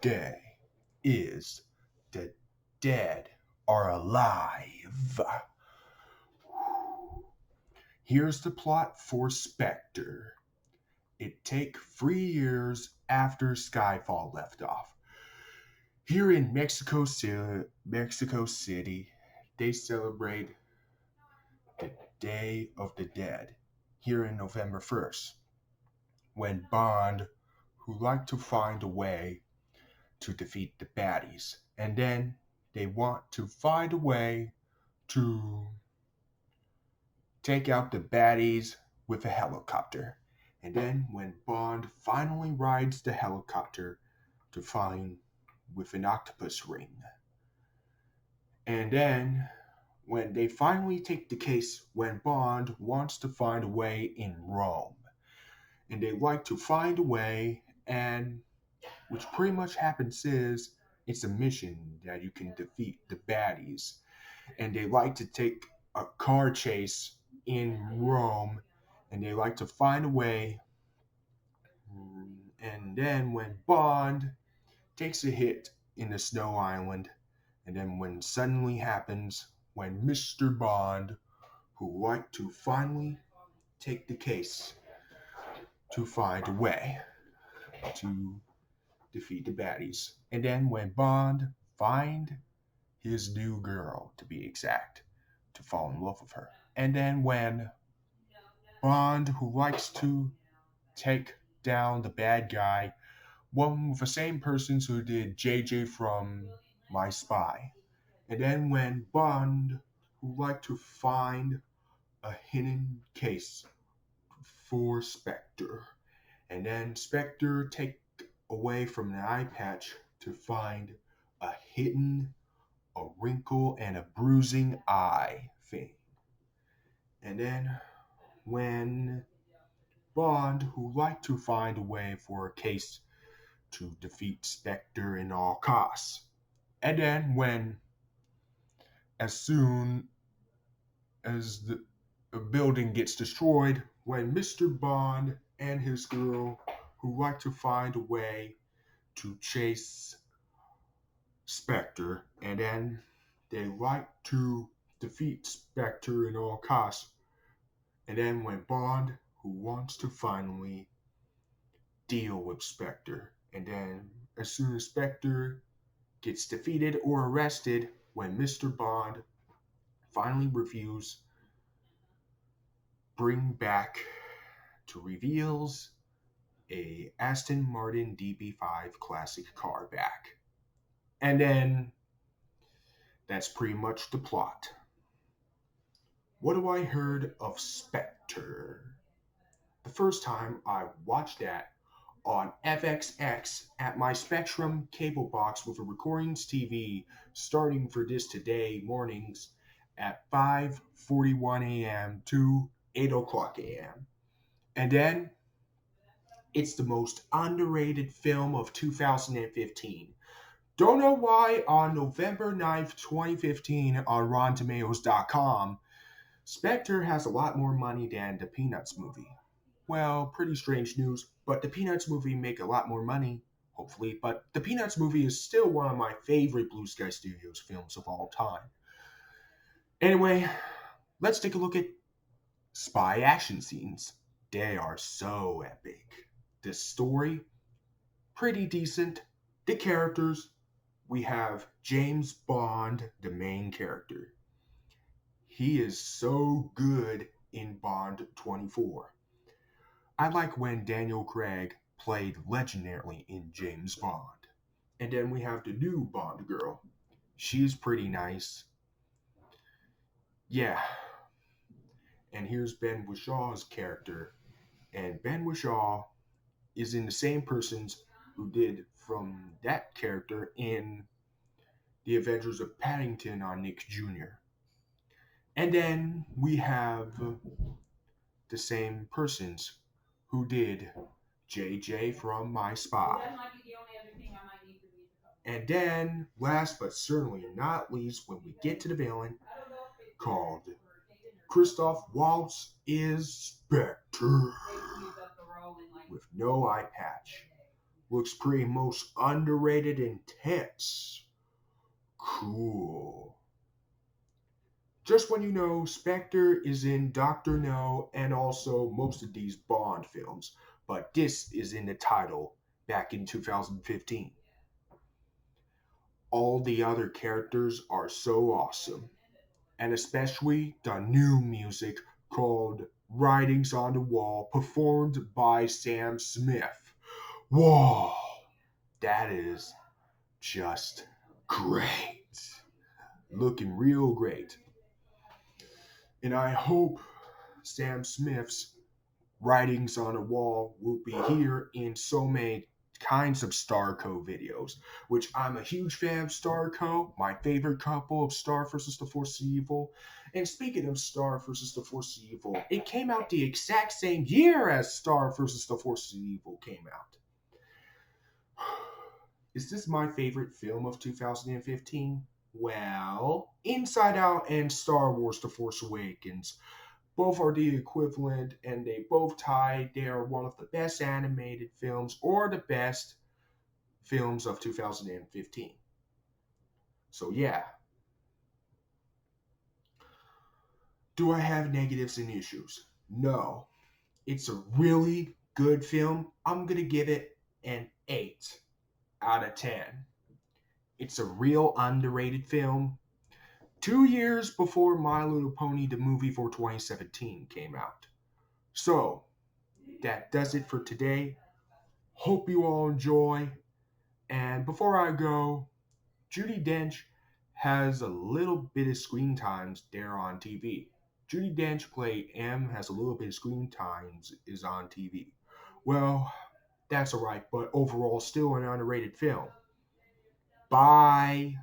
Today is the dead are alive. Here's the plot for Spectre. It take 3 years after Skyfall left off. Here in Mexico City, they celebrate the Day of the Dead. Here in November 1st, when Bond, who like to find a way to defeat the baddies, and then they want to find a way to take out the baddies with a helicopter. And then when Bond finally rides the helicopter to find with an octopus ring. And then when they finally take the case, when Bond wants to find a way in Rome. And they like to find a way, and which pretty much happens is it's a mission that you can defeat the baddies. And they like to take a car chase in Rome, and they like to find a way. And then when Bond takes a hit in the snow island, and then when suddenly happens when Mr. Bond, who like to finally take the case to find a way to defeat the baddies. And then when Bond find his new girl, to be exact, to fall in love with her. And then when Bond, who likes to take down the bad guy, one with the same persons who did JJ from My Spy. And then when Bond, who liked to find a hidden case for Spectre. And then Spectre take away from the eye patch to find a wrinkle and a bruising eye thing. And then when Bond, who liked to find a way for a case to defeat Spectre in all costs. And then when, as soon as the building gets destroyed, when Mr. Bond and his girl, who like to find a way to chase Spectre, and then they like to defeat Spectre in all costs. And then when Bond, who wants to finally deal with Spectre, and then as soon as Spectre gets defeated or arrested, when Mr. Bond finally reviews bring back to reveals a Aston Martin DB5 classic car back. And then that's pretty much the plot. What do I heard of Spectre? The first time I watched that on FXX at my Spectrum cable box with a recordings TV starting for this today mornings at 5:41 a.m. to 8 o'clock a.m. And then it's the most underrated film of 2015. Don't know why on November 9th, 2015 on RottenTomatoes.com, Spectre has a lot more money than the Peanuts movie. Well, pretty strange news, but the Peanuts movie make a lot more money, hopefully, but the Peanuts movie is still one of my favorite Blue Sky Studios films of all time. Anyway, let's take a look at spy action scenes. They are so epic. The story, pretty decent. The characters, we have James Bond, the main character. He is so good in Bond 24. I like when Daniel Craig played legendarily in James Bond. And then we have the new Bond girl. She's pretty nice. Yeah. And here's Ben Wishaw's character. And Ben Wishaw is in the same persons who did from that character in The Adventures of Paddington on Nick Jr. And then we have the same persons who did JJ from My Spy. And then, last but certainly not least, when we get to the villain called Christoph Waltz is Spectre with no eye patch. Looks pretty most underrated intense. Cool. Just when you know, Spectre is in Doctor No and also most of these Bond films, but this is in the title back in 2015. All the other characters are so awesome, and especially the new music called Writings on the Wall, performed by Sam Smith. Whoa, that is just great. Looking real great. And I hope Sam Smith's Writings on a Wall will be here in so many kinds of Starco videos, which I'm a huge fan of Starco, my favorite couple of Star versus the Force of Evil. And speaking of Star versus the Force of Evil, it came out the exact same year as Star versus the Force of Evil came out. Is this my favorite film of 2015? Well, Inside Out and Star Wars The Force Awakens both are the equivalent and they both tie. They are one of the best animated films or the best films of 2015. So, yeah. Do I have negatives and issues? No. It's a really good film. I'm going to give it an 8 out of 10. It's a real underrated film. 2 years before My Little Pony, the movie for 2017, came out. So, that does it for today. Hope you all enjoy. And before I go, Judi Dench has a little bit of screen times there on TV. Judi Dench play M has a little bit of screen times is on TV. Well, that's alright, but overall still an underrated film. Bye.